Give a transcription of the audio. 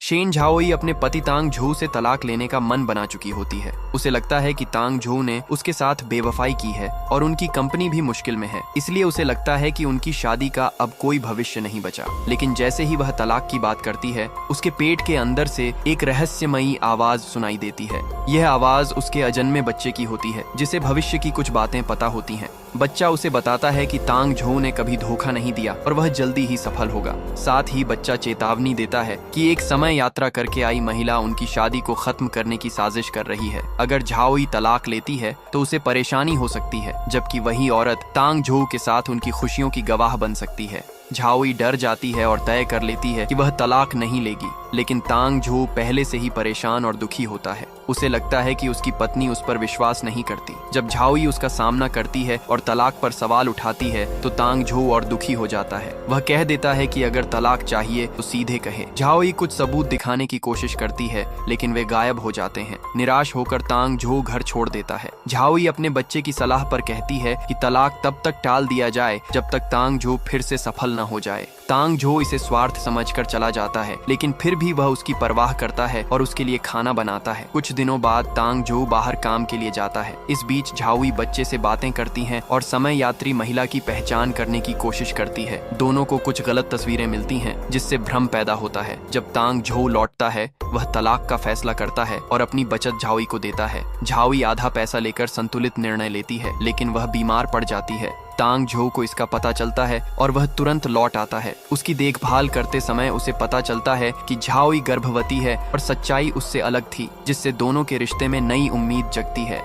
Shane झाओई अपने पति तांग झू से तलाक लेने का मन बना चुकी होती है। उसे लगता है कि तांग झू ने उसके साथ बेवफाई की है और उनकी कंपनी भी मुश्किल में है, इसलिए उसे लगता है कि उनकी शादी का अब कोई भविष्य नहीं बचा। लेकिन जैसे ही वह तलाक की बात करती है, उसके पेट के अंदर से एक रहस्यमयी आवाज सुनाई देती है। यह आवाज उसके अजन्मे बच्चे की होती है, जिसे भविष्य की कुछ बातें पता होती हैं। बच्चा उसे बताता है कि तांग झू ने कभी धोखा नहीं दिया और वह जल्दी ही सफल होगा। साथ ही बच्चा चेतावनी देता है कि एक समय यात्रा करके आई महिला उनकी शादी को खत्म करने की साजिश कर रही है। अगर झाओई तलाक लेती है तो उसे परेशानी हो सकती है, जबकि वही औरत तांग झू के साथ उनकी खुशियों की गवाह बन सकती है। झाओई डर जाती है और तय कर लेती है कि वह तलाक नहीं लेगी, लेकिन तांग झू पहले से ही परेशान और दुखी होता है। उसे लगता है कि उसकी पत्नी उस पर विश्वास नहीं करती। जब झाओई उसका सामना करती है और तलाक पर सवाल उठाती है तो तांग झू और दुखी हो जाता है। वह कह देता है कि अगर तलाक चाहिए तो सीधे कहे। झाओई कुछ सबूत दिखाने की कोशिश करती है, लेकिन वे गायब हो जाते हैं। निराश होकर तांग झू घर छोड़ देता है। झाओई अपने बच्चे की सलाह पर कहती है कि तलाक तब तक टाल दिया जाए जब तक तांग झू फिर से सफल न हो जाए। तांग झू इसे स्वार्थ समझकर चला जाता है, लेकिन फिर भी वह उसकी परवाह करता है और उसके लिए खाना बनाता है। कुछ दिनों बाद तांग झू बाहर काम के लिए जाता है। इस बीच झाओई बच्चे से बातें करती हैं और समय यात्री महिला की पहचान करने की कोशिश करती है। दोनों को कुछ गलत तस्वीरें मिलती हैं, जिससे भ्रम पैदा होता है। जब तांग झू लौटता है, वह तलाक का फैसला करता है और अपनी बचत झाओई को देता है। झाओई आधा पैसा लेकर संतुलित निर्णय लेती है, लेकिन वह बीमार पड़ जाती है। तांग झू को इसका पता चलता है और वह तुरंत लौट आता है। उसकी देखभाल करते समय उसे पता चलता है कि झाओई गर्भवती है और सच्चाई उससे अलग थी, जिससे दोनों के रिश्ते में नई उम्मीद जगती है।